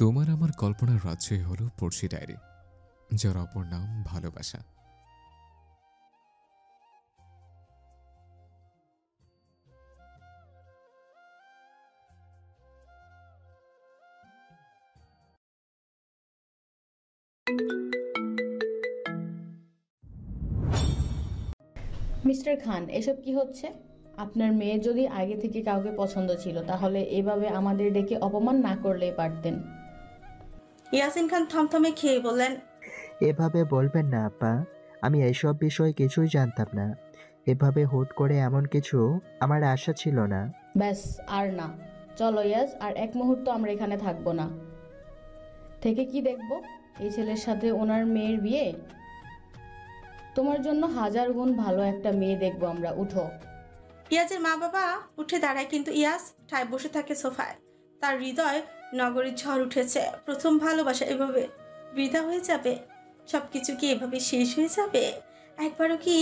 তোমার আমার কল্পনার রাজ্যই হলো পড়শি ডায়েরি, যার অপর নাম ভালোবাসা। মিস্টার খান, এসব কি হচ্ছে? আপনার মেয়ের যদি আগে থেকে কাউকে পছন্দ ছিল তাহলে এভাবে আমাদের ডেকে অপমান না করলেই পারতেন। ইয়াসিন খান থমথমে খেয়ে বললেন, এভাবে বলবেন না আপা, আমি এইসব বিষয়ে কিছুই জানতাম না। এভাবে হুট করে এমন কিছু আমার আশা ছিল না। ব্যাস, আর না। চলো ইয়াস, আর এক মুহূর্ত আমরা এখানে থাকবো না। থেকে কি দেখব? এই ছেলের সাথে ওনার মেয়ের বিয়ে? তোমার জন্য হাজার গুণ ভালো একটা মেয়ে দেখবো আমরা। উঠো। ইয়াজের মা বাবা উঠে দাঁড়ায়, কিন্তু ইয়াস ঠায় বসে থাকে সোফায়। তার হৃদয় নগরীর ঝড় উঠেছে। প্রথম ভালোবাসা এভাবে বৃথা হয়ে যাবে? সবকিছু কি এভাবে শেষ হয়ে যাবে? একবারও কি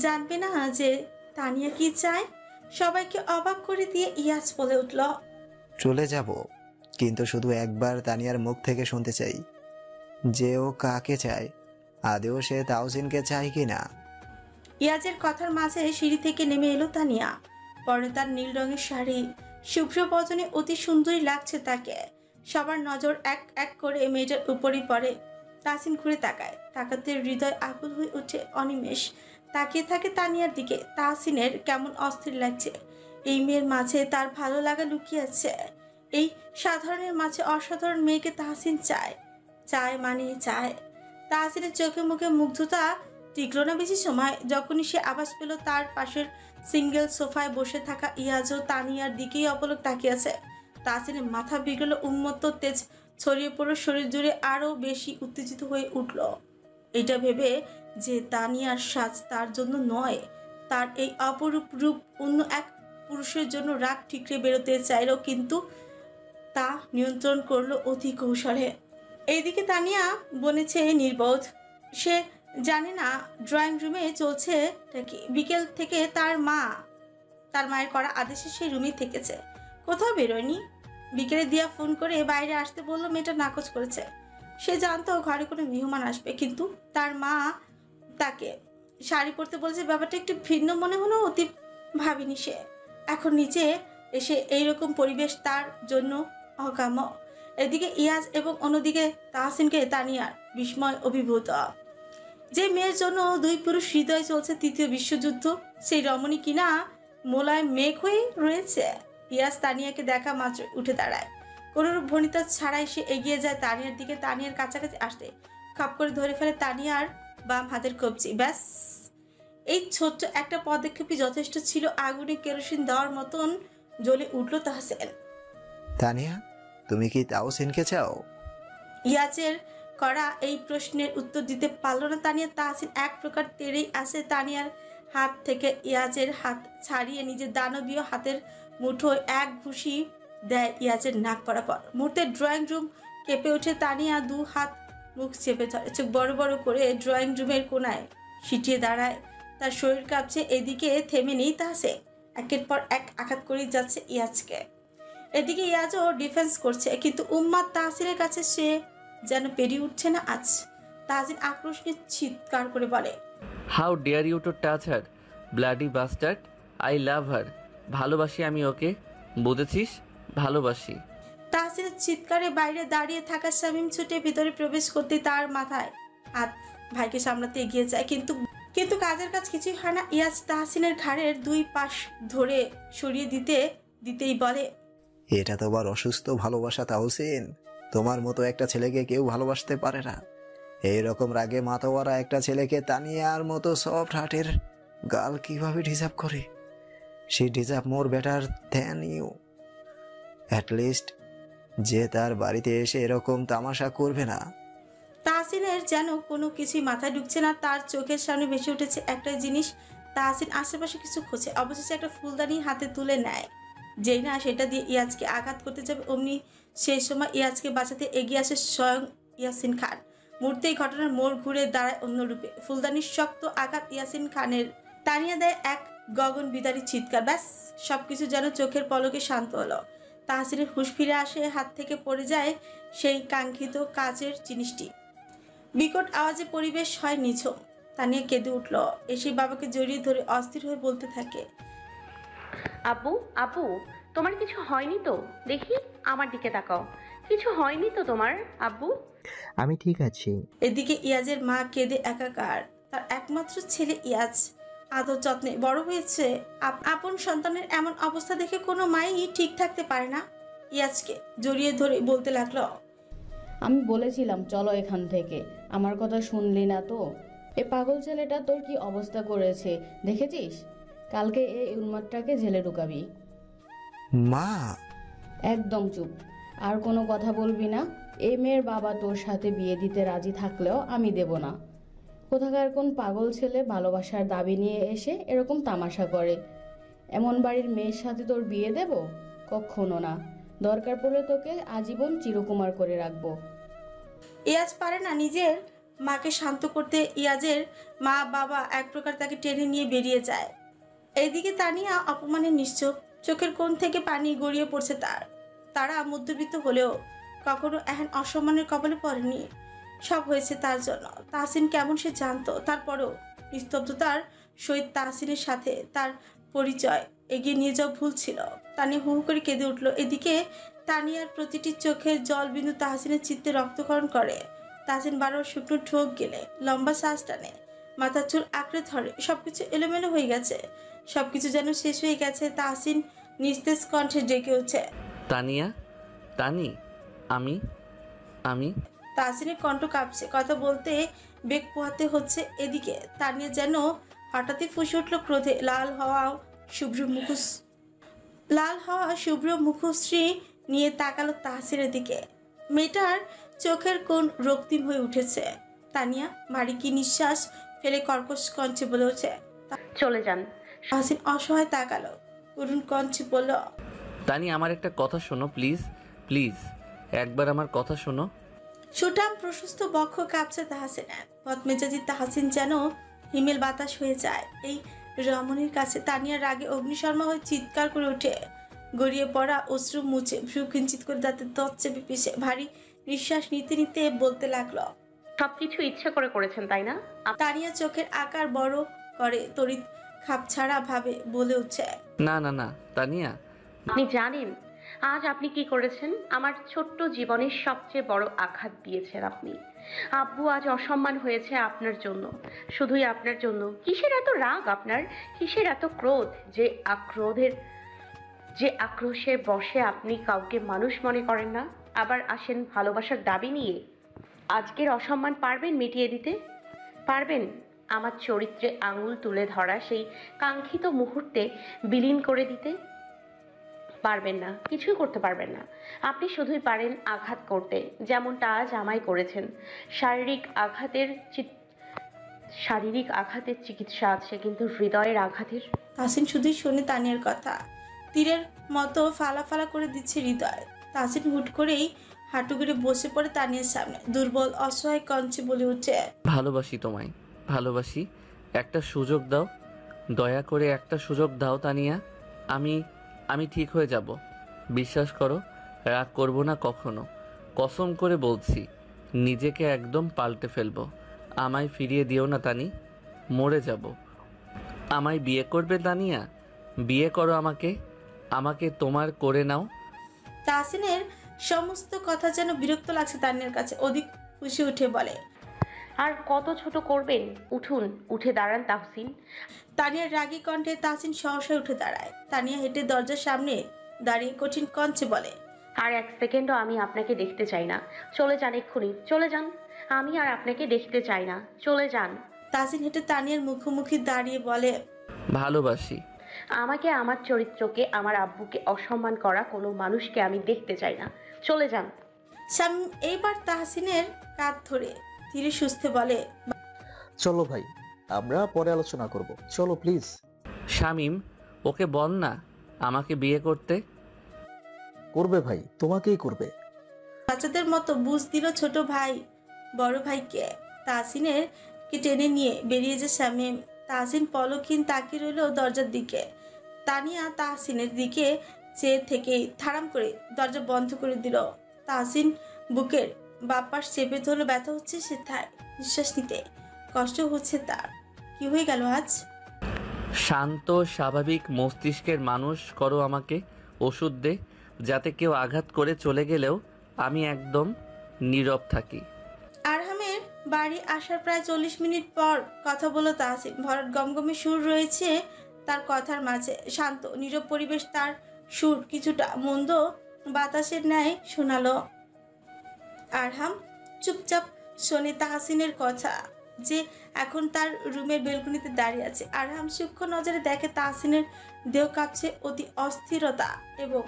জানবে না যে তানিয়া কি চায়? সবাইকে অবাক করে দিয়ে ইয়াস বলে উঠল, চলে যাব, কিন্তু শুধু একবার তানিয়ার মুখ থেকে শুনতে চাই যে ও কাকে চায়, আদেও সে তাওসিনকে চায় কিনা। ইয়াজের কথার মাঝে সিঁড়ি থেকে নেমে এলো তানিয়া। পরনে তার নীল রঙের শাড়ি, শুভ্র বদনে অতি সুন্দরী লাগছে তাকে। সবার নজর এক এক করে মেয়েটার উপরই পড়ে। তাসিন ঘুরে তাকায়, তাকাতে হৃদয় আকুল হয়ে ওঠে অনিমেষ। তাকিয়ে থাকে তানিয়ার দিকে। তাসিনের কেমন অস্থির লাগছে। এই মেয়ের মাঝে তার ভালো লাগা লুকিয়ে আছে। এই সাধারণের মাঝে অসাধারণ মেয়েকে তাহসিন চায়। চায় মানে চায়। তাহসিনের চোখে মুখে মুগ্ধতা টিকলো না বেশি সময়। যখনই সে আভাস পেল তার পাশের সিঙ্গেল সোফায় বসে থাকা ইয়াজও তানিয়ার দিকেই অপলক তাকিয়ে আছে, তাহসিনের মাথা বিগড়ল, উন্মত্ত তেজ ছড়িয়ে পড়ল শরীর জুড়ে, আরো বেশি উত্তেজিত হয়ে উঠল। এটা ভেবে যে তানিয়ার সাজ তার জন্য নয়, তার এই অপরূপ রূপ অন্য এক পুরুষের জন্য রাগ ঠিকরে বেরোতে চাইল, কিন্তু তা নিয়ন্ত্রণ করলো অতি কৌশলে। এইদিকে তানিয়া বনেছে নির্বোধ। সে জানে না ড্রয়িং রুমে চলছে কি। বিকেল থেকে তার মায়ের করা আদেশে সেই রুমে থেকেছে, কোথাও বেরোয়নি। বিকেলে দিয়া ফোন করে বাইরে আসতে বললো, মেয়েটা নাকচ করেছে। সে জানতো ঘরে কোনো মেহমান আসবে, কিন্তু তার মা তাকে শাড়ি পরতে বলেছে। ব্যাপারটা একটু ভিন্ন মনে হলো, অতি ভাবিনি সে। এখন নিচে এসে এইরকম পরিবেশ তার জন্য অকাম্য। এদিকে ইয়াজ এবং অন্যদিকে তাহসিনকে তানিয়ার বিস্ময় অভিভূত। যে মেয়ের জন্য দুই পুরুষ হৃদয় চলছে তৃতীয় বিশ্বযুদ্ধ, সেই রমণী কিনা মোলায় মেঘ হয়ে রয়েছে। ইয়াজ তানিয়াকে দেখা মাত্র উঠে দাঁড়ায়। কোনোরূপ ভনিতা ছাড়াই সে এগিয়ে যায় তানিয়ার দিকে। তানিয়ার কাছাকাছি আসতে খাপ করে ধরে ফেলে তানিয়ার বাম হাতের কবজি। ব্যাস, এই ছোট্ট একটা পদক্ষেপই যথেষ্ট ছিল আগুনে কেরোসিন দেওয়ার মতন জ্বলে উঠল তাহসিন। তানিয়া, তুমি কি তাওসিনকে চাও? ইয়াজের করা এই প্রশ্নের উত্তর দিতে পারল না তানিয়া। তাহসিন এক প্রকার তেড়েই আসে তানিয়ার হাত থেকে ইয়াজের হাত ছাড়িয়ে নিজের দানবীয় হাতের মুঠোয় এক ঘুষি দেয় ইয়াজের নাক বরাবর। মুহূর্তে ড্রয়িং রুম কেঁপে ওঠে। তানিয়া দু হাত মুখ চেপে ধরে, চোখ বড় বড় করে ড্রয়িং রুমের কোনায় সিটিয়ে দাঁড়ায়। তার শরীর কাঁপছে। এদিকে থেমে নেই তাহসে, একের পর এক আঘাত করেই যাচ্ছে ইয়াজকে। এদিকে ইয়াজও ডিফেন্স করছে, কিন্তু উম্মাদ তাহসিনের কাছে সে যেন পেরিয়ে উঠছে না আজ। তাহসিন আক্রোশ নিয়ে চিৎকার করে বলে, how dare you to touch her, bloody bastard. I love her. ভালোবাসি আমি ওকে, বুঝেছিস? ভালোবাসি। তাহসিনের চিৎকারে বাইরে দাঁড়িয়ে থাকা শামীম ছুটে ভিতরে প্রবেশ করতে তার মাথায় হাত, ভাইকে সামলাতে এগিয়ে যায়, কিন্তু কাজের কাজ কিছুই হয় না। ইয়াজ তাহসিনের ঘাড়ের দুই পাশ ধরে সরিয়ে দিতেই বলে, এটা তোমার অসুস্থ ভালোবাসা তাওসিন। তোমার মতো একটা ছেলেকে কেউ ভালোবাসতে পারে না। এইরকম রাগে মাতোয়ারা একটা ছেলেকে তানিয়ার মতো সফট হার্টের গাল কিভাবে ডিজার্ভ করে? সে deserve more better than you. At least যে তার বাড়িতে এসে এরকম তামাশা করবে না। তাহসিনের যেন কোনো কিছুই মাথায় ঢুকছে না। তার চোখের সামনে ভেসে উঠেছে একটাই জিনিস। তাহসিন আশেপাশে কিছু খোঁজে, অবশেষে একটা ফুলদানি হাতে তুলে নেয়। যেই না সেটা দিয়ে ইয়াজকে আঘাত করতে যাবে, অমনি সেই সময় ইয়াজকে বাঁচাতে এগিয়ে আসে স্বয়ং ইয়াসিন খান। মুহূর্তেই ঘটনার মোড় ঘুরে দাঁড়ায় অন্য রূপে। ফুলদানির শক্ত আঘাত ইয়াসিন খানের। তানিয়া দেয় এক গগন বিদারী চিৎকার। ব্যাস, সবকিছু যেন চোখের পলকে শান্ত হলো। তাহসিনের হুঁশ ফিরে আসে, হাত থেকে পড়ে যায় সেই কাঙ্ক্ষিত কাচের জিনিসটি। বিকট আওয়াজে পরিবেশ হয় নিঝুম। তানিয়া কেঁদে উঠল, এসে বাবাকে জড়িয়ে ধরে অস্থির হয়ে বলতে থাকে, আব্বু আব্বু, তোমার কিছু হয়নি তো? দেখি, আমার দিকে তাকাও। কিছু হয়নি তো তোমার আব্বু? আমি ঠিক আছি। এদিকে ইয়াজের মা কেঁদে একাকার। তার একমাত্র ছেলে ইয়াজ আদর যত্নে বড় হয়েছে। আপন সন্তানের এমন অবস্থা দেখে কোনো মাই ঠিক থাকতে পারে না। ইয়াজকে জড়িয়ে ধরে বলতে লাগলো, আমি বলেছিলাম চলো এখান থেকে, আমার কথা শুনলি না তো? এ পাগল ছেলেটা তোর কি অবস্থা করেছে দেখেছিস? কালকে এই উন্মাদটাকে জেলে ঢুকাবি। মা! একদম চুপ, আর কোনো কথা বলবি না। এই মেয়ের বাবা তোর সাথে বিয়ে দিতে রাজি থাকলেও আমি দেব না। কোথাকার কোন পাগল ছেলে ভালোবাসার দাবি নিয়ে এসে এরকম তামাশা করে। এমন বাড়ির মেয়ের সাথে তোর বিয়ে দেব? কখনো না। দরকার পড়লে তোকে আজীবন চিরকুমার করে রাখবো। ইয়াজ পারে না নিজের মাকে শান্ত করতে। ইয়াজের মা বাবা এক প্রকার তাকে টেনে নিয়ে বেরিয়ে যায়। এইদিকে তানিয়া অপমানে নিশ্চুপ, চোখের কোণ থেকে পানি গড়িয়ে পড়ছে তার। তারা মধ্যবিত্ত হলেও কখনো এহেন অসম্মানের কবলে পড়েনি। সব হয়েছে তার জন্য। তাহসিন কেমন সে জানতো, তারপরও নিস্তব্ধতার সহিত তাহসিনের সাথে তার পরিচয় এগিয়ে নিয়ে যাওয়া ভুল ছিল। তানিয়া হু হু করে কেঁদে উঠল। এদিকে তানিয়ার প্রতিটি চোখের জল বিন্দু তাহসিনের চিত্তে রক্তক্ষরণ করে। তাহসিন বারবার শুকনো ঠোক গেলে লম্বা শ্বাস টানে, মাথার চুল আঁকড়ে ধরে। সবকিছু এলোমেলো হয়ে গেছে, সবকিছু যেন শেষ হয়ে গেছে। তাহসিন নিস্তেজ কণ্ঠে ডেকে উঠছে, তানিয়া, তানি, আমি আমি তাহসিনের কণ্ঠ কাঁপছে, কথা বলতে বেগ পোহাতে হচ্ছে। এদিকে তানিয়া যেন হঠাৎই ফুঁসে উঠল ক্রোধে। লাল হওয়া শুভ্র মুখশ্রী নিয়ে তাকালো তাহসিনের দিকে। মেয়েটার চোখের কোণ রক্তিম হয়ে উঠেছে। তানিয়া ভারী কি নিঃশ্বাস ফেলে কর্কশ কণ্ঠে বলে ওঠে, চলে যান। তাহসিন অসহায় তাকালো, করুণ কণ্ঠে বলল, তানি, আমার একটা কথা শোনো প্লিজ, প্লিজ একবার আমার কথা শোনো। সুঠাম প্রশস্ত বক্ষ কাঁপছে তাহসিনের। বদমেজাজি তাহসিন যেন হিমেল বাতাস হয়ে যায় এই রমণীর কাছে। তানিয়ার রাগে অগ্নিশর্মা হয়ে চিৎকার করে ওঠে, গড়িয়ে পড়া অশ্রু মুছে ভ্রু কিঞ্চিত করে দাঁতের দত চেপে পিষে ভারী নিঃশ্বাস নিতে নিতে বলতে লাগলো, সবকিছু ইচ্ছে করে করেছেন তাই না? তানিয়া চোখের আকার বড় করে তড়িৎ খাপছাড়া ভাবে বলে উঠছে, না না না তানিয়া, আপনি জানেন আজ আপনি কি করেছেন? আমার ছোট্ট জীবনের সবচেয়ে বড় আঘাত দিয়েছেন আপনি। আব্বু আজ অসম্মান হয়েছে আপনার জন্য, শুধুই আপনার জন্য। কিসের এত রাগ আপনার? কিসের এত ক্রোধ যে আক্রোশের বশে আপনি কাউকে মানুষ মনে করেন না? আবার আসেন ভালোবাসার দাবি নিয়ে। আজকের অসম্মান পারবেন মিটিয়ে দিতে? পারবেন আমার চরিত্রে আঙুল তুলে ধরা সেই কাঙ্ক্ষিত মুহূর্তে বিলীন করে দিতে? পারবেন না, কিছুই করতে পারবেন না। আপনি শুধুই পারেন আঘাত করতে, যেমনটা আজ আমায় করেছেন। শারীরিক আঘাতের চিকিৎসা আছে, কিন্তু হৃদয়ের আঘাতের। তাহসিন শুধুই শোনে তানিয়ার কথা, তীরের মতো ফালা ফালা করে দিচ্ছে হৃদয়। তাহসিন হুট করেই হাঁটু গেড়ে বসে পড়ে তানিয়ার সামনে, দুর্বল অসহায় কঞ্চে বলে উঠে, ভালোবাসি তোমায়, ভালোবাসি। একটা সুযোগ দাও, দয়া করে একটা সুযোগ দাও তানিয়া। আমি ঠিক হয়ে যাব, বিশ্বাস করো। রাগ করব না কখনো, কসম করে বলছি। নিজেকে একদম পাল্টে ফেলবো। আমায় ফিরিয়ে দিও না তানি, মরে যাব। আমায় বিয়ে করবে তানিয়া? বিয়ে করো আমাকে তোমার করে নাও। তাহসিনের সমস্ত কথা যেন বিরক্ত লাগছে তানিয়ার কাছে। অধিক খুশি উঠে বলে, আর কত ছোট করবেন? উঠুন, উঠে দাঁড়ান তাহসিন। তানিয়ার রাগী কণ্ঠে তাহসিন সহসা উঠে দাঁড়ায়। তানিয়া হেঁটে দরজার সামনে দাঁড়িয়ে কঠিন কণ্ঠে বলে, আর এক সেকেন্ডও আমি আপনাকে দেখতে চাই না। চলে যান এক্ষুনি, চলে যান। আমি আর আপনাকে দেখতে চাই না, চলে যান। তাহসিন হেঁটে তানিয়ার মুখোমুখি দাঁড়িয়ে বলে, ভালোবাসি। আমাকে, আমার চরিত্রকে, আমার আব্বুকে অসম্মান করা কোনো মানুষকে আমি দেখতে চাই না, চলে যান। শামীম এইবার তাহসিনের কাঁধ ধরে ধীরে সুস্থে বলে, চলো ভাই, আমরা পরে আলোচনা করব, চলো প্লিজ। শামিম, ওকে বল না আমাকে বিয়ে করতে। করবে ভাই, তোমাকেই করবে। বাচ্চাদের মতো বুঝ দিল ছোট ভাই বড় ভাইকে। তাহসিনের কে টেনে নিয়ে বেরিয়ে যায় শামীম। তাহসিন পলকহীন তাকিয়ে রইল দরজার দিকে। তানিয়া তাহসিনের দিকে চেয়ে থেকে থারাম করে দরজা বন্ধ করে দিল। তাহসিন বুকের বাপাস চেপে ধরলো, ব্যথা হচ্ছে সে তার, নিঃশ্বাস নিতে কষ্ট হচ্ছে তার। কি হয়ে গেল আজ? শান্ত স্বাভাবিক মস্তিষ্কের মানুষ করো আমাকে। ওষুধ দে, যাতে কেউ আঘাত করে চলে গেলেও আমি একদম নীরব থাকি। আরহামের বাড়ি আসার প্রায় 40 মিনিট পর কথা বলল তাহসিন। ভরত গমগমে সুর রয়েছে তার কথার মাঝে, শান্ত নীরব পরিবেশ তার সুর কিছুটা মন্দ বাতাসের ন্যায় শোনালো। আরহাম চুপচাপ শোনে তাহসিনের কথা, যে এখন তার রুমের বেলকনিতে দাঁড়িয়ে আছে। আরহাম সূক্ষ্ম নজরে দেখে তাহসিনের দেহ কাঁপছে অতি অস্থিরতা এবং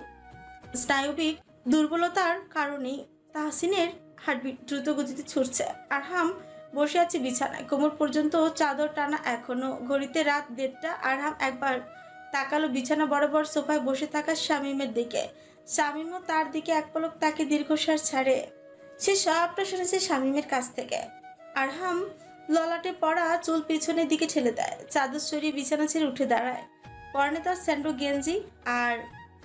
স্নায়বিক দুর্বলতার কারণেই তাহসিনের হার্টবিট দ্রুত গতিতে ছুটছে। আরহাম বসে আছে বিছানায়, কোমর পর্যন্ত চাদর টানা, এখনো ঘড়িতে রাত 1:30। আরহাম একবার তাকালো বিছানা বরাবর সোফায় বসে থাকা শামীমের দিকে। শামীমও তার দিকে এক পলক তাকে দীর্ঘশ্বাস ছাড়ে। সে সবটা শুনেছে শামীমের কাছ থেকে। আরহাম ললাটে পড়া চুল পিছনের দিকে ঠেলে দেয়, চাদর সরিয়ে বিছানা ছেড়ে উঠে দাঁড়ায়। পরনে তার স্যান্ডো গেঞ্জি আর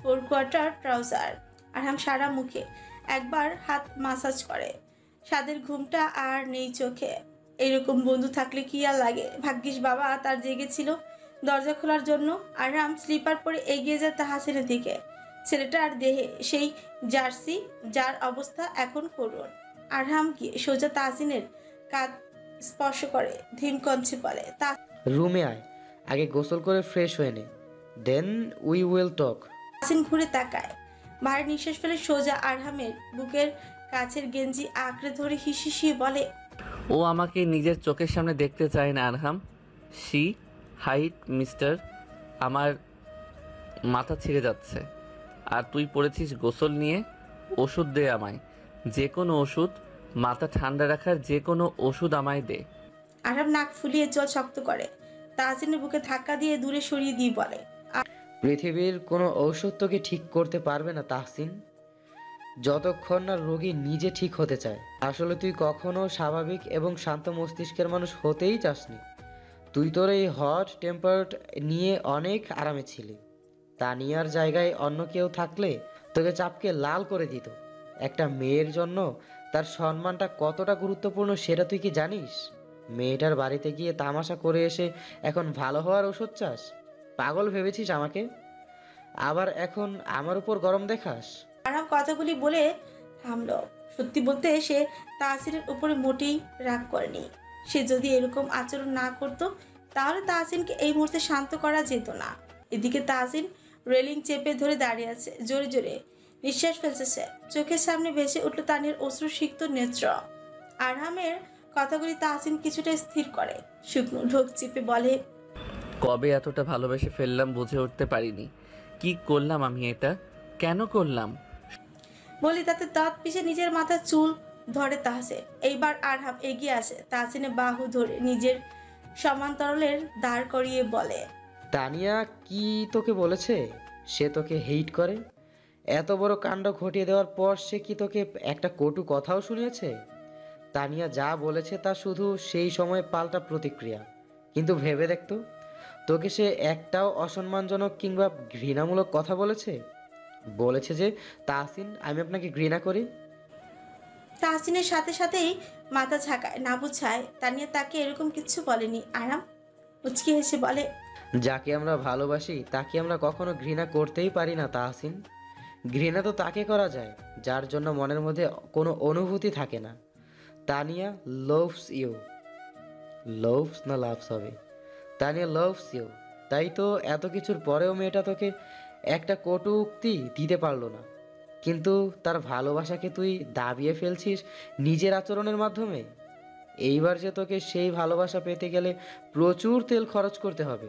4/4 ট্রাউজার। আরহাম সারা মুখে একবার হাত মাসাজ করে। সাদের ঘুমটা আর নেই চোখে। এরকম বন্ধু থাকলে কি আর লাগে। ভাগ্যিস বাবা তার জেগেছিল দরজা খোলার জন্য। আরহাম স্লিপার পরে এগিয়ে যায় তাহসিনের দিকে। ছেলেটার দেহে সেই জার্সি, যার অবস্থা এখন করুণ। আরহাম গিয়ে সোজা তাহসিনের কাঁধ স্পর্শ করে ধীম কঞ্চে বলে, রুমে আয়, আগে গোসল করে ফ্রেশ হয়ে নে, then we will talk. Tahsin ঘুরে তাকায়, ভারী নিঃশ্বাস ফেলে সোজা আরহামের বুকের কাছের গেঞ্জি আঁকড়ে ধরে হিসিয়ে বলে, ও আমাকে নিজের চোখের সামনে দেখতে চায় না আরহাম। শি হাইট মিস্টার, আমার মাথা ছিঁড়ে যাচ্ছে। আর তুই পড়েছিস গোসল নিয়ে। ওষুধ দে আমায়, যে কোনো ওষুধ, মাথা ঠান্ডা রাখার যে কোনো ওষুধ আমায় দে। আরহাম নাক ফুলিয়ে জল শক্ত করে তাহসিনের বুকে ধাক্কা দিয়ে দূরে সরিয়ে দিয়ে বলে, পৃথিবীর কোনো ঔষধ তোকে ঠিক করতে পারবে না তাহসিন, যতক্ষণ না রোগী নিজে ঠিক হতে চায়। আসলে তুই কখনো স্বাভাবিক এবং শান্ত মস্তিষ্কের মানুষ হতেই চাসনি। তুই তোর এই হট টেম্পার্ড নিয়ে অনেক আরামে ছিলি। তানিয়ার জায়গায় অন্য কেউ থাকলে তোকে চাপকে লাল করে দিত। একটা মেয়ের জন্য তার সম্মানটা কতটা গুরুত্বপূর্ণ সেটা তুই কি জানিস? মেয়েটার বাড়িতে গিয়ে তামাশা করে এসে এখন ভালো হওয়ার ওষুধ চাস? পাগল ভেবেছিস আমাকে? আবার এখন আমার উপর গরম দেখাস? আরহাম কথাগুলি বলে থামলো। সত্যি বলতে সে তাহসিনের উপরে মোটেই রাগ করেনি। সে যদি এরকম আচরণ না করত তাহলে তাহসিনকে এই মুহূর্তে শান্ত করা যেত না। এদিকে তাহসিন রেলিং চেপে ধরে দাঁড়িয়ে আছে, জোরে জোরে নিঃশ্বাস ফেলছে সে। চোখের সামনে ভেসে উঠল তানির অশ্রুসিক্ত নেত্র। আরহামের কথাগুলি তাহসিন কিছুটা স্থির করে, শুকনো ঢোক চিপে বলে, কবে এতটা ভালোবেসে ফেললাম বুঝে উঠতে পারিনি। কি করলাম আমি এটা? কেন করলাম? বলি তাতে দাঁত পিষে নিজের মাথার চুল ধরে তাহসিন। এইবার আরহাম এগিয়ে আসে, তাহসিনের বাহু ধরে নিজের সমান্তরালের দাঁড় করিয়ে বলে, তানিয়া কি তোকে বলেছে সে তোকে হেইট করে? এত বড় কাণ্ড ঘটিয়ে দেওয়ার পর সে কি তোকে একটা কটু কথাও শুনিয়েছে? তানিয়া যা বলেছে তা শুধু সেই সময় পাল্টা প্রতিক্রিয়া। কিন্তু ভেবে দেখতো, তোকে সে একটাও অসম্মানজনক কিংবা ঘৃণামূলক কথা বলেছে? বলেছে যে তাহসিন আমি আপনাকে ঘৃণা করি? তাহসিনের সাথে সাথেই মাথা ঝাঁকায়, না বুঝায় তানিয়া তাকে এরকম কিছু বলেনি। আরাম মুচকি হেসে বলে, যাকে আমরা ভালোবাসি তাকে আমরা কখনো ঘৃণা করতেই পারি না তাহসিন। ঘৃণা তো তাকে করা যায় যার জন্য মনের মধ্যে কোনো অনুভূতি থাকে না। Tania loves you. লাভস না লাভস হবে? Tania loves you. তাই তো এত কিছুর পরেও মেয়েটা তোকে একটা কটু উক্তি দিতে পারলো না। কিন্তু তার ভালোবাসাকে তুই দাবিয়ে ফেলছিস নিজের আচরণের মাধ্যমে। এইবার যে তোকে সেই ভালোবাসা পেতে গেলে প্রচুর তেল খরচ করতে হবে,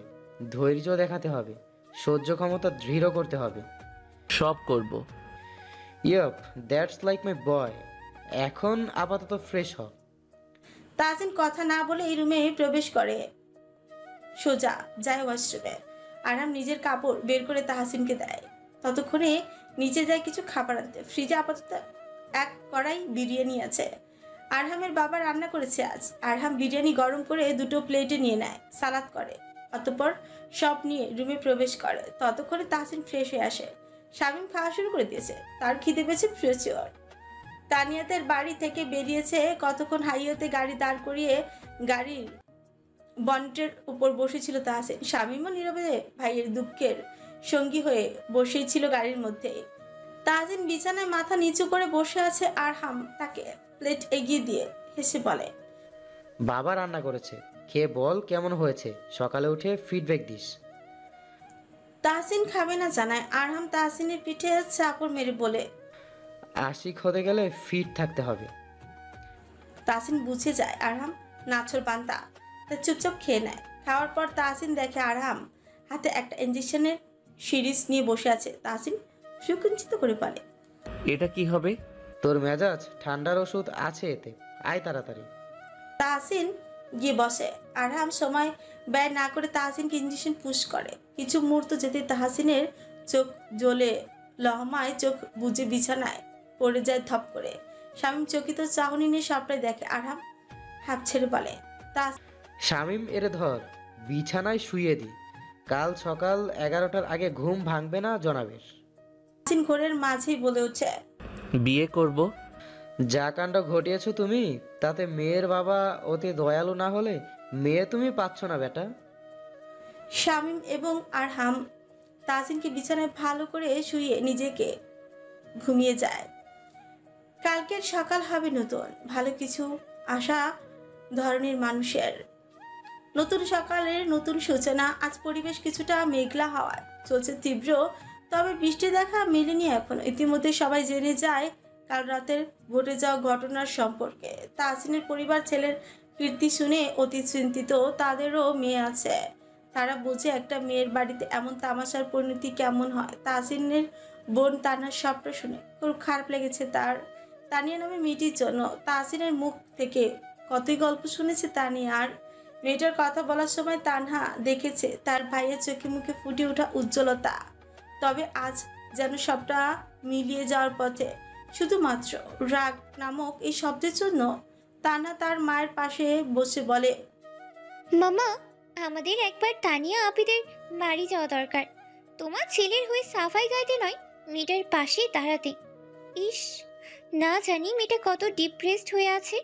ধৈর্য দেখাতে হবে, সহ্য ক্ষমতা দৃঢ় করতে হবে। সব করব। ইয়প, দ্যাটস লাইক মাই বয়। এখন আপাতত ফ্রেশ হ। তাহসিন কথা না বলে এই রুমে প্রবেশ করে, সোজা যায় ওয়াশরুমে। আরাম নিজের কাপড় বের করে তাহসিনকে দেয়। ততক্ষণে নিচে যায় কিছু খাবার আনতে। ফ্রিজে আপাতত এক কড়াই বিরিয়ানি আছে। আরহামের বাবা রান্না করেছে আজ। আরহাম বিরিয়ানি গরম করে দুটো প্লেটে নিয়ে নেয়, সালাদ করে, অতঃপর সব নিয়ে রুমে প্রবেশ করে। ততক্ষণে তাহসিন ফ্রেশ হয়ে আসে। শামীম খাওয়া শুরু করে দিয়েছে। তার খিদে পেয়েছে প্রচুর। তানিয়াদের বাড়ি থেকে বেরিয়েছে কতক্ষণ। হাইওয়েতে গাড়ি দাঁড় করিয়ে গাড়ির বনেটের উপর বসেছিল তাহসিন। শামীমও নীরবে ভাইয়ের দুঃখের সঙ্গী হয়ে বসেই ছিল গাড়ির মধ্যে। তাহসিন বিছানায় মাথা নিচু করে বসে আছে। আরহাম তাকে প্লেট এগিয়ে দিয়ে হেসে বলে, বাবা রান্না করেছে, খেয়ে বল কেমন হয়েছে, সকালে উঠে ফিডব্যাক দিস। তাহসিন খাবে না জানায়। আরহাম তাহসিনের পিঠে চাপড় মেরে বলে, আশিক হতে গেলে ফিট থাকতে হবে। তাহসিন বুঝে যায় আরহাম নাছর বান্তা, তাই চুপচাপ খেয়ে নেয়। খাওয়ার পর তাহসিন দেখে আরহাম হাতে একটা ইঞ্জেকশনের সিরিজ নিয়ে বসে আছে। তাহসিন সুকুঞ্চিত করে বলে, এটা কি হবে? তোর মেজাজ ঠান্ডার ওষুধ আছে এতে, আয় তাড়াতাড়ি। তাহসিন গিয়ে বসে। আরহাম সময় ব্যয় না করে তাহসিনকে ইঞ্জেকশন পুশ করে। কিছু মুহূর্ত যেতে তাহসিনের চোখ জ্বলে লহমায় চোখ বুজে বিছানায় পড়ে যায় ধপ করে। শামীম চকিত চাহনি নিয়ে সবটাই দেখে। আরহাম হাঁপ ছেড়ে বলে, শামীম এরে ধর, বিছানায় শুয়ে দি, কাল সকাল 11টার আগে ঘুম ভাঙবে না জনাবের। তাহসিন ঘোরের মাঝেই বলে ওঠে, বিয়ে করব। যা কাণ্ড ঘটিয়েছো তুমি, তাতে মেয়ের বাবা অতি দয়ালু না হলে মেয়ে তুমি পাচ্ছ না বেটা। শামীম এবং আরহাম তাহসিনকে বিছানায় ভালো করে শুয়ে নিজেকে ঘুমিয়ে যায়। কালকের সকাল হবে নতুন ভালো কিছু আশা ধরনের মানুষের। নতুন সকালের নতুন সূচনা। আজ পরিবেশ কিছুটা মেঘলা হওয়ায় চলছে তীব্র, তবে বৃষ্টি দেখা মেলেনি এখনো। ইতিমধ্যে সবাই জেনে যায় কাল রাতের ঘটে যাওয়া ঘটনার সম্পর্কে। তাহসিনের পরিবার ছেলের কীর্তি শুনে অতি চিন্তিত। তাদেরও মেয়ে আছে, তারা বোঝে একটা মেয়ের বাড়িতে এমন তামাশার পরিণতি কেমন হয়। তাহসিনের বোন তানার সবটা শুনে খুব খারাপ লেগেছে তার। তানিয়া নামে মেয়েটির জন্য তাহসিনের মুখ থেকে কতই গল্প শুনেছে তানিয়া। আর মেয়েটার কথা বলার সময় তানহা দেখেছে তার ভাইয়ের চোখে মুখে ফুটে ওঠা উজ্জ্বলতা। তবে আজ যেন সবটা মিলিয়ে যাওয়ার পথে। শুধুমাত্র রাগ নামক এই শব্দের জন্য তানহা তার মায়ের পাশে বসে বলে, মামা, আমাদের একবার তানিয়া আপিদের বাড়ি যাওয়া দরকার। তোমার ছেলের হয়ে সাফাই গাইতে নয়, মেয়েটার পাশে দাঁড়াতে। ইস, না জানি মেয়েটা কত ডিপ্রেসড হয়ে আছে।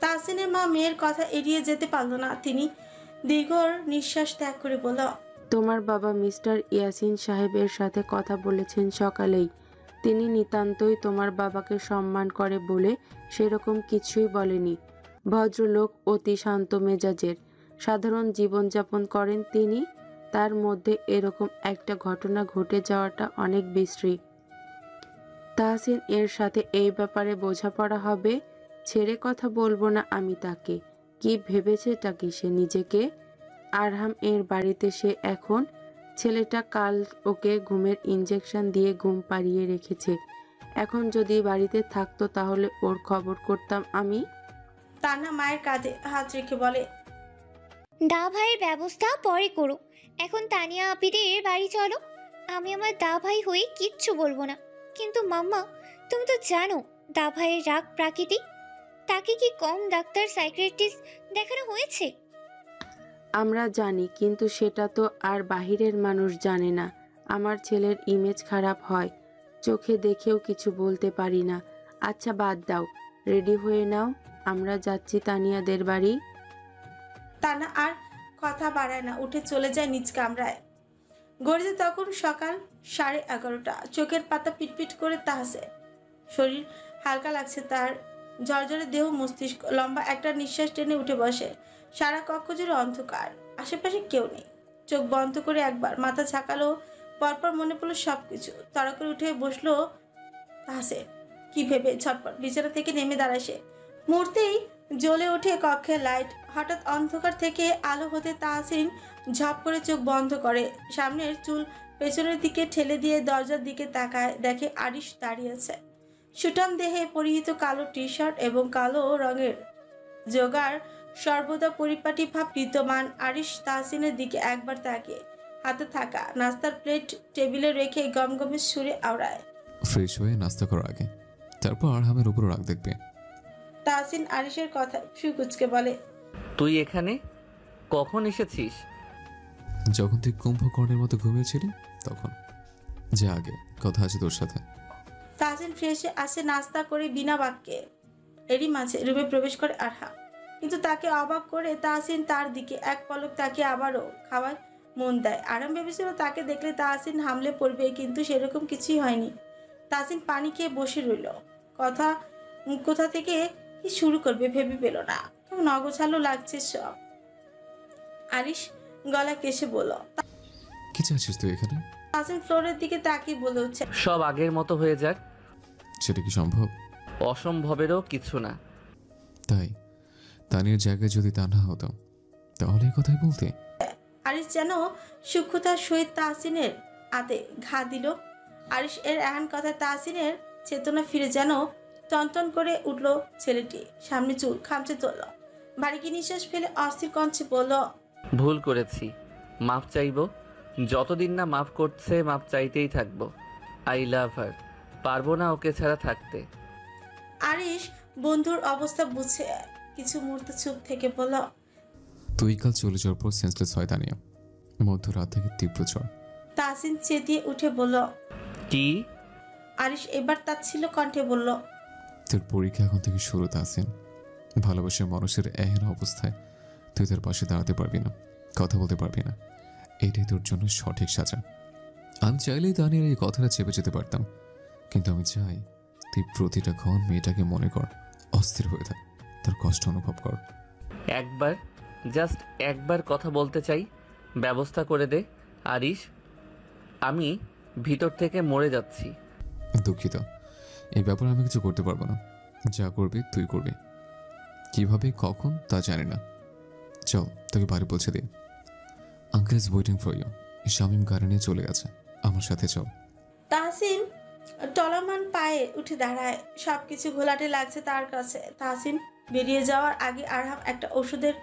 তাহসিনের মা মেয়ের কথা এড়িয়ে যেতে পারল না। তিনি দীর্ঘ নিঃশ্বাস ত্যাগ করে বলল, তোমার বাবা মিস্টার ইয়াসিন সাহেবের সাথে কথা বলেছেন সকালেই। তিনি নিতান্তই তোমার বাবাকে সম্মান করে বলে সেরকম কিছুই বলেনি। ভদ্রলোক, অতি শান্ত মেজাজের, সাধারণ জীবনযাপন করেন তিনি। তার মধ্যে এরকম একটা ঘটনা ঘটে যাওয়াটা অনেক বিশ্রী। তাহসিন এর সাথে এই ব্যাপারে বোঝাপড়া হবে। ছেড়ে কথা বলবো না আমি তাকে। কি ভেবেছেটা কি সে নিজেকে? আরহাম এর বাড়িতে সে এখন। ছেলেটা কাল ওকে ঘুমের ইঞ্জেকশন দিয়ে ঘুম পাড়িয়ে রেখেছে। এখন যদি বাড়িতে থাকতো তাহলে ওর খবর করতাম আমি। তান্না মায়ের কাঁধে হাত রেখে বলে, দা ভাইয়ের ব্যবস্থা পরে করো, এখন তানিয়া আপিদের বাড়ি চলো। আমি আমার দা ভাই হয়ে কিচ্ছু বলবো না। কিন্তু মাম্মা, তুমি তো জানো দা ভাইয়ের রাগ প্রাকৃতিক। তাকে কি কম ডাক্তার সাইকিয়াট্রিস্ট দেখানো হয়েছে? আমরা জানি, কিন্তু সেটা তো আর বাহিরের মানুষ জানে না। আমার ছেলের ইমেজ খারাপ হয়, চোখে দেখেও কিছু বলতে পারি না। আচ্ছা বাদ দাও, রেডি হয়ে নাও, আমরা যাচ্ছি তানিয়াদের বাড়ি। তান্না আর কথা বাড়ায় না, উঠে চলে যায় নিজ কামরায়। ঘড়িতে তখন সকাল 11:30। চোখের পাতা পিটপিট করে তাহাসে। শরীর হালকা লাগছে তার। ঝরঝরে দেহ মস্তিষ্ক। লম্বা একটা নিঃশ্বাস টেনে উঠে বসে। সারা কক্ষ জুড়ে অন্ধকার, আশেপাশে কেউ নেই। চোখ বন্ধ করে একবার মাথা ঝাঁকালো, পরপর মনে পড়লো সবকিছু। তাড়া করে উঠে বসলো তাহাসে। কি ভেবে ছটপট বিছানা থেকে নেমে দাঁড়ায় সে। মুহূর্তেই জ্বলে ওঠে কক্ষের লাইট। হঠাৎ অন্ধকার থেকে আলো হতে তাহসিন ঝপ করে চোখ বন্ধ করে। সামনের চুল পেছনের দিকে ঠেলে দিয়ে দরজার দিকে তাকায়। দেখে আরিশ দাঁড়িয়ে আছে। সুঠাম দেহে পরিহিত কালো টি শার্ট এবং কালো রঙের জোগাড় সর্বদা পরিপাটি ভাব বিদ্যমান। আরিশ তাহসিনের দিকে একবার তাকিয়ে হাতে থাকা নাস্তার প্লেট টেবিলে রেখে গমগমে সুরে আওড়ায়, ফ্রেশ হয়ে নাস্তা করার আগে, তারপর আরহামের উপর রাগ দেখবে। তাহসিন আরিশের কথা সুকুচকে বলে, তুই এখানে কখন এসেছিস? যখন তুই কুম্ভকর্ণের মতো ঘুমিয়েছিলি তখন। যে আগে কথা আছে তোর সাথে। তাহসিন ফ্রেশে আসে নাস্তা করে বিনা বাক্যে। এরই মাঝে রুমে প্রবেশ করে আরহাম, কিন্তু তাকে অবাক করে তাহসিন তার দিকে এক পলক তাকে আবারও খাওয়ায় মন দেয়। আরাম ভেবেছিল তাকে দেখলে তাহসিন হামলে পড়বে, কিন্তু সেরকম কিছুই হয়নি। তাহসিন পানি খেয়ে বসে রইল। কোথা থেকে কি শুরু করবে ভেবে পেল না। কেমন অগোছালো লাগছে সব। আরিশ গলা কেসে বলল। কি চাচ্ছিস তুই এখানে? তাহসিন ফ্লোরের দিকে তাকিয়ে বলে উঠছে, সব আগের মতো হয়ে যাক। সেটা কি সম্ভব? অসম্ভবেরও কিছু না। তাই তানিয়ার জায়গায় যদি তা না হতো তাহলে এই কথাই বলতে। আরিশ যেন সূক্ষ্মতার সহিত তাহসিনের হাতে ঘা দিল। আরিশ এর এহেন কথা তাহসিনের চেতনা ফিরে যেন টনটন করে উঠল ছেলেটি। সামনে চুল খামচে তুলল, ভারী নিঃশ্বাস ফেলে অস্থির কণ্ঠে বলল, ভুল করেছি, মাফ চাইবো। যতদিন না মাফ করছে মাফ চাইতেই থাকবো। আই লাভ হার, পারবো না ওকে ছাড়া থাকতে। আরিশ বন্ধুর অবস্থা বুঝে কিছু মুহূর্ত চুপ থেকে বলল, তুই কাল চলে যাওয়ার পর সেন্সলেস হয় তানিয়া, মধ্যরাত থেকে তীব্র জ্বর। তাহসিন চেতিয়ে উঠে বলল, কি? আরিশ এবার তাচ্ছিল্য কণ্ঠে বলল, তোর পরীক্ষা এখন থেকে শুরু। তাহসিন, ভালোবাসার মানুষের এহেন অবস্থায় তুই তার পাশে দাঁড়াতে পারবি না, কথা বলতে পারবি না। এইটাই তোর জন্য সঠিক সাজা। আমি চাইলেই তানিয়ার এই কথাটা চেপে যেতে পারতাম, কিন্তু আমি চাই তুই প্রতিটা ক্ষণ মেয়েটাকে মনে কর, অস্থির হয়ে থাক, তার কষ্ট অনুভব কর। একবার, জাস্ট একবার কথা বলতে চাই, ব্যবস্থা করে দে আরিশ। আমি ভিতর থেকে মরে যাচ্ছি। দুঃখিত, এই ব্যাপারে আমি কিছু করতে পারবো না। যা করবি তুই করবি, কিভাবে কখন তা জানি না। চল তোকে বাড়ি পৌঁছে দিই। Uncle is waiting for you. Shamim গাড়ি নিয়ে চলে গেছে, আমার সাথে চল। তাহসিন টলমান পায়ে উঠে দাঁড়ায়। সবকিছু ঘোলাটে লাগছে তার কাছে। তাহসিন বেরিয়ে যাওয়ার আগে আরহাম একটা ওষুধের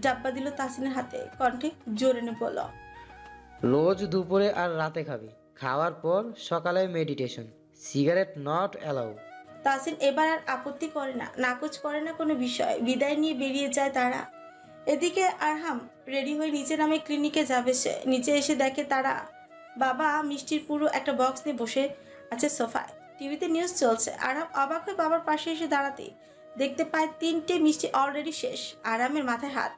ডাব্বা দিল তাহসিনের হাতে। কণ্ঠে জোরে নে বলল, রোজ দুপুরে আর রাতে খাবি, খাওয়ার পর সকালে meditation, cigarette not allow. Tahsin এবার আর আপত্তি করে না, নাকচ করে না কোনো বিষয়। বিদায় নিয়ে বেরিয়ে যায় তারা। এদিকে আরহাম রেডি হয়ে নিচে নামে ক্লিনিকে যাবে সে। নিচে এসে দেখে তারা বাবা মিষ্টির পুরো একটা বক্স নিয়ে বসে আছে সোফায়। টিভিতে নিউজ চলছে। আরহাম অবাক হয়ে বাবার পাশে এসে দাঁড়াতে দেখতে পায় 3টে মিষ্টি অলরেডি শেষ। আরামের মাথায় হাত।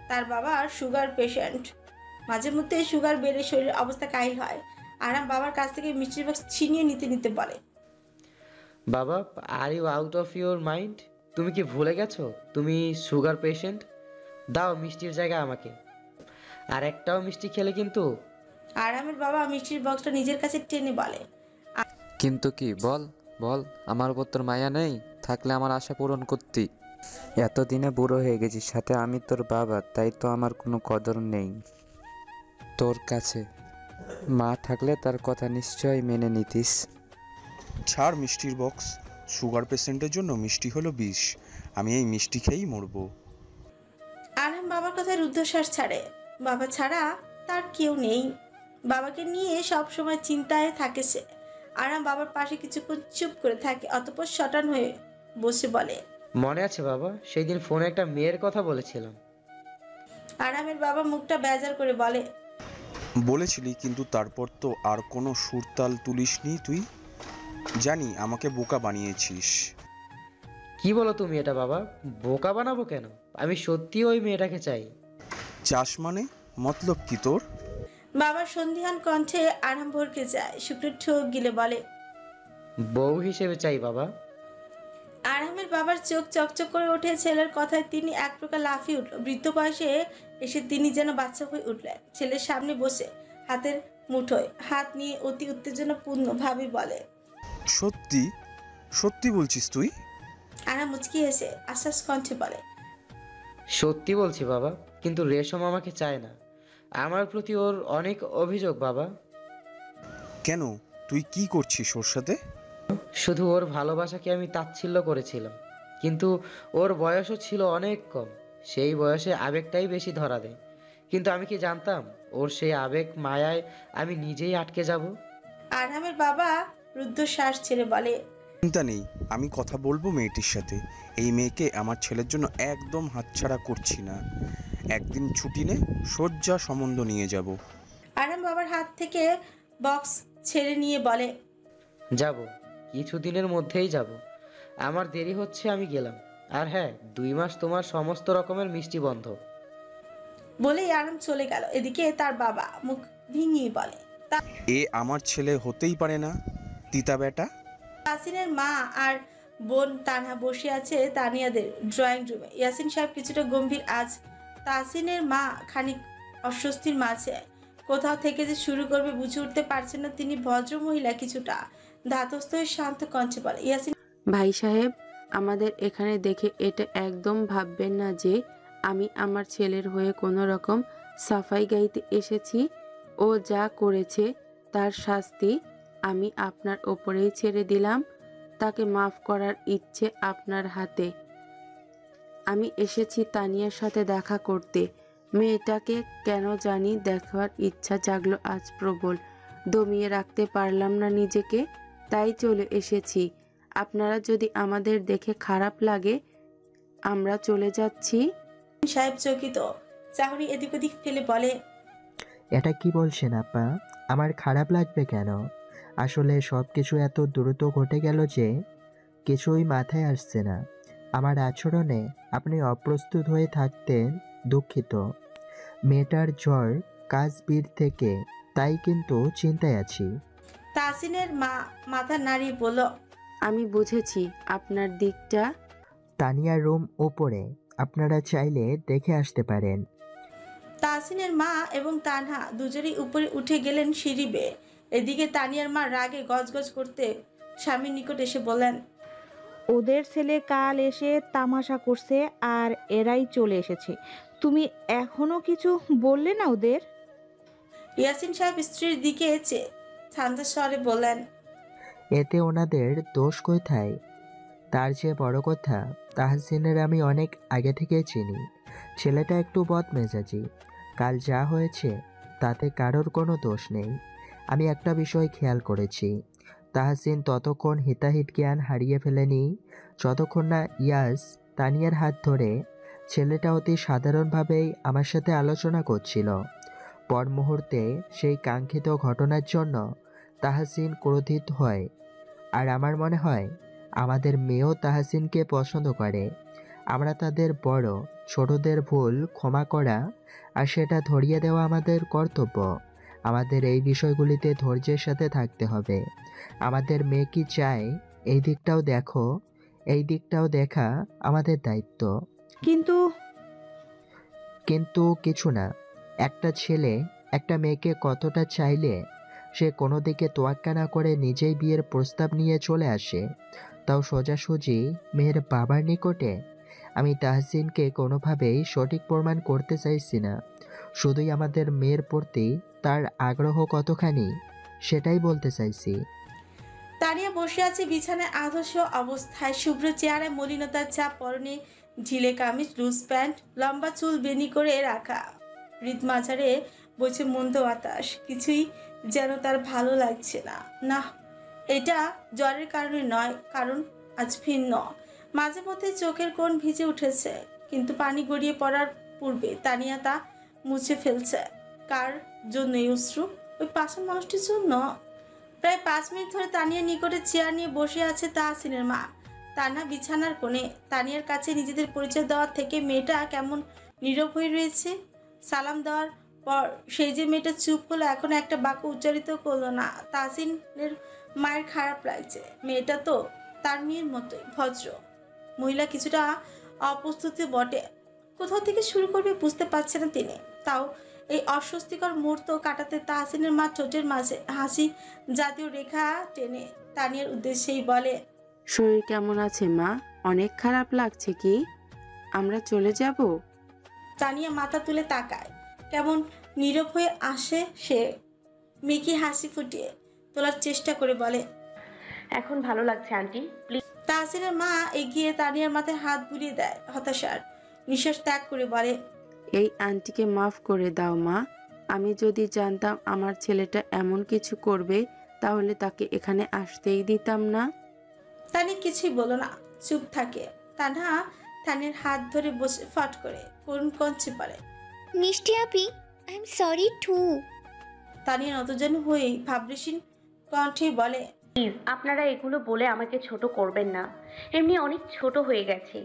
তার বাবা সুগার পেশেন্ট, মাঝে মধ্যে সুগার বেড়ে শরীরের অবস্থা কাহিল হয়। আরাম বাবার কাছ থেকে মিষ্টির বক্স ছিনিয়ে নিতে বলে, বাবা are you out of your mind? তুমি কি ভুলে গেছো তুমি সুগার পেশেন্ট? দাও মিষ্টির জায়গা আমাকে, আর একটাও মিষ্টি খেলে কিন্তু। আরামের বাবা মিষ্টির বক্সটা নিজের কাছে টেনে বলে, কিন্তু কি বল বল, আমার উপর তোর মায়া নেই? থাকলে আমার আশা পূরণ করতি। এতদিনে বুড়ো হয়ে গেছিস, সাথে আমি তোর বাবা, তাই তো আমার কোনো কদর নেই তোর কাছে। মা থাকলে তার কথা নিশ্চয়ই মেনে নিতিস। ছাড় মিষ্টির বক্স, সুগার পেশেন্টের জন্য মিষ্টি হলো বিষ। আমি এই মিষ্টি খেয়েই মরবো। আরাম বাবার কথায় রুদ্ধশ্বাস ছাড়ে। বাবা ছাড়া তার কেউ নেই। বাবাকে নিয়ে সব সময় চিন্তায় থাকে সে। আরাম বাবার পাশে কিছুক্ষণ চুপ করে থাকে, অতঃপর শটান হয়ে বসে বলে, মনে আছে বাবা, সেই দিন ফোনে একটা মেয়ের কথা বলেছিলাম। আরামের বাবা মুখটা বেজার করে বলে, বলেছিলি, কিন্তু তারপর তো আর কোনো সুরতাল তুলিসনি তুই। জানি আমাকে বোকা বানিয়েছিস। কি বলো তুমি এটা বাবা? বোকা বানাবো কেন? আমি সত্যি ওই মেয়েটাকে চাই। চাস মানে? মতলব কি তোর? বাবার সন্ধিহান কণ্ঠে আরাম ভরকে যায়। শুক্রের ঠোক গিলে বলে, বউ হিসেবে চাই বাবা। আরামের বাবার চোখ চকচক করে ওঠে ছেলের কথায়। তিনি এক প্রকার লাফিয়ে উঠল। বৃদ্ধ বয়সে এসে তিনি যেন বাচ্চা হয়ে উঠলেন। ছেলের সামনে বসে হাতের মুঠোয় হাত নিয়ে অতি উত্তেজনাপূর্ণ ভাবে বলে, সত্যি সত্যি বলছিস তুই? আরাম মুচকি হেসে আশ্বাস কণ্ঠে বলে, সত্যি বলছি বাবা, কিন্তু রেশম আমাকে চায় না। আমার প্রতি ওর অনেক অভিযোগ বাবা। কেন, তুই কি করছিস ওর সাথে? শুধু ওর ভালোবাসাকে আমি তাচ্ছিল্য করেছিলাম, কিন্তু ওর বয়সও ছিল অনেক কম। সেই বয়সে আবেগটাই বেশি ধরা দেয়। কিন্তু আমি কি জানতাম ওর সেই আবেগ মায়ায় আমি নিজেই আটকে যাব। আরামের বাবা রুদ্ধশ্বাস ছেড়ে বলে, চিন্তা নেই, আমি কথা বলবো মেয়েটির সাথে। এই মেয়েকে আমার ছেলের জন্য একদম হাতছাড়া করছি না। একদিন ছুটি নে, সজ্জা সম্বন্ধ নিয়ে যাব। আরাম বাবার হাত থেকে বক্স ছেড়ে নিয়ে বলে, যাব, কিছুদিনের মধ্যেই যাব। আমার দেরি হচ্ছে, আমি গেলাম। আর হ্যাঁ, 2 মাস তোমার সমস্ত রকমের মিষ্টি বন্ধ। বলেই আরাম চলে গেল। এদিকে তার বাবা মুখ ভিঙিয়ে বলে, এ আমার ছেলে হতেই পারে না, তিতা বেটা। তাসিনের মা আর বোন তানহা বসে আছে তানিয়াদের ড্রয়িং রুমে। ইয়াসিন সাহেব কিছুটা গম্ভীর। আজ তাসিনের মা খানিক অস্বস্তির মাঝে, কোথাও থেকে যে শুরু করবে বুঝে উঠতে পারছেন না তিনি। ভদ্র মহিলা কিছুটা ধাতস্থ হয়ে শান্ত কণ্ঠে বলে, ইয়াসিন ভাই সাহেব, আমাদের এখানে দেখে এটা একদম ভাববেন না যে আমি আমার ছেলের হয়ে কোনো রকম সাফাই গাইতে এসেছি। ও যা করেছে তার শাস্তি আমি আপনার ওপরেই ছেড়ে দিলাম। তাকে মাফ করার ইচ্ছে আপনার হাতে। আমি এসেছি তানিয়ার সাথে দেখা করতে। মেয়েটাকে কেন জানি দেখার ইচ্ছা জাগলো আজ প্রবল। দমিয়ে রাখতে পারলাম না নিজেকে, তাই চলে এসেছি। আপনারা যদি আমাদের দেখে খারাপ লাগে, আমরা চলে যাচ্ছি। সাহেব চকিত চাহনি এদিক ওদিক ফেলে বলে, এটা কি বলছেন আপা? আমার খারাপ লাগবে কেন? আসলে সব কিছু এত দ্রুত ঘটে গেল যে কিছুই মাথায় আসছে না। আমার আচরণে আপনি অপ্রস্তুত হয়ে থাকতেন, দুঃখিত। মেয়েটার জ্বর কাশ্মীর থেকে, তাই কিন্তু চিন্তায় আছি। তাসিনের মা মাথা নাড়িয়ে বলল, আমি বুঝেছি আপনার দিকটা। তানিয়ার রুম ওপরে, আপনারা চাইলে দেখে আসতে পারেন। তাসিনের মা এবং তানহা দুজনেই উপরে উঠে গেলেন সিঁড়ি বেয়ে। এদিকে তানিয়ার মা রাগে গজগজ করতে স্বামীর নিকট এসে বললেন, ওদের ছেলে কাল এসে তামাশা করছে আর এরাই চলে এসেছে, তুমি এখনো কিছু বললে না ওদের? ইয়াসিন সাহেব স্ত্রীর দিকে চেয়ে ঠান্ডা স্বরে বললেন, এতে ওনাদের দোষ কোথায়? তার চেয়ে বড় কথা, তাহসিনের আমি অনেক আগে থেকে চিনি। ছেলেটা একটু বদমেজাজি। কাল যা হয়েছে তাতে কারোর কোনো দোষ নেই। আমি একটা বিষয় খেয়াল করেছি, তাহসিন ততক্ষণ হিতাহিত জ্ঞান হারিয়ে ফেলেনি যতক্ষণ না ইয়াস তানিয়ার হাত ধরে ছেলেটা অতি সাধারণভাবেই আমার সাথে আলোচনা করছিল। পর মুহূর্তে সেই কাঙ্ক্ষিত ঘটনার জন্য তাহসিন ক্রোধিত হয়। আর আমার মনে হয় আমাদের মেয়েও তাহসিনকে পছন্দ করে। আমরা তাদের বড় ছোটদের ভুল ক্ষমা করা আর সেটা ধরিয়ে দেওয়া আমাদের কর্তব্য। আমাদের এই বিষয়গুলিতে ধৈর্যের সাথে থাকতে হবে। আমাদের মেয়ে কি চায় এই দিকটাও দেখো, এই দিকটাও দেখা আমাদের দায়িত্ব। কিন্তু কিছু না। একটা ছেলে একটা মেয়েকে কতটা চাইলে সে কোনো দিকে তোয়াক্কা না করে নিজেই বিয়ের প্রস্তাব নিয়ে চলে আসে, তাও সোজাসুজি মেয়ের বাবার নিকটে। আমি তাহসিনকে কোনোভাবেই সঠিক প্রমাণ করতে চাইছি না, শুধুই আমাদের মেয়ের প্রতি তার আগ্রহ কতখানি সেটাই বলতে চাইছি। তানিয়া বসে আছে বিছানায় আদর্শ অবস্থায়, শুভ্র চেহারা, মলিনতার ছাপ, পরনে ঢিলে কামিজ, লুজ প্যান্ট, লম্বা চুল বেনি করে রাখা, হৃদ মাঝারে বইছে মন্দ বাতাস। কিছুই যেন তার ভালো লাগছে না। না, এটা জ্বরের কারণে নয়, কারণ আজ ভিন্ন। মাঝে মধ্যে চোখের কোণ ভিজে উঠেছে, কিন্তু পানি গড়িয়ে পড়ার পূর্বে তানিয়া তা মুছে ফেলছে। কার জন্য এই অশ্রু? ওই পাশের মানুষটির জন্য। প্রায় 5 মিনিট ধরে তানিয়ার নিকটে চেয়ার নিয়ে বসে আছে তাহসিনের মা। তানহা বিছানার কোণে। তানিয়ার কাছে নিজেদের পরিচয় দেওয়ার থেকে মেয়েটা কেমন নীরব হয়ে রয়েছে। সালাম দেওয়ার পর সেই যে মেয়েটা চুপ হলো, এখন একটা বাক্য উচ্চারিত করলো না। তাহসিনের মায়ের খারাপ লাগছে। মেয়েটা তো তার মেয়ের মতোই ভদ্র মহিলা, কিছুটা অপ্রস্তুতি বটে। কোথাও থেকে শুরু করবে বুঝতে পারছে না তিনি। তাও এই অস্বস্তিকর মুহূর্ত কাটাতে তাহসিনের মা ঠোঁটের মাঝে হাসি জাতীয় রেখা টেনে তানিয়ার উদ্দেশ্যেই বলে, শরীর কেমন আছে মা? অনেক খারাপ লাগছে কি? আমরা চলে যাব? তানিয়া মাথা তুলে তাকায়, কেমন নীরব হয়ে আসে সে। মেকি হাসি ফুটিয়ে তোলার চেষ্টা করে বলে, এখন ভালো লাগছে আন্টি, প্লিজ। তাহসিনের মা এগিয়ে তানিয়ার মাথায় হাত বুলিয়ে দেয়, হতাশার নিঃশ্বাস ত্যাগ করে বলে, এই আন্টিকে মাফ করে দাও মা। আমি যদি জানতাম আমার ছেলেটা এমন কিছু করবে তাহলে তাকে এখানে আসতেই দিতাম না। তানি কিছুই বলো না, চুপ থাকে। তানহা তানির হাত ধরে বসে ফট করে করুণ কঞ্চে পড়ে, মিষ্টি আপি, I am sorry too. Tania নতজন হয়েই ভাবরেশীন কণ্ঠে বলে, প্লিজ আপনারা এগুলো বলে আমাকে ছোট করবেন না, এমনি অনেক ছোট হয়ে গেছে।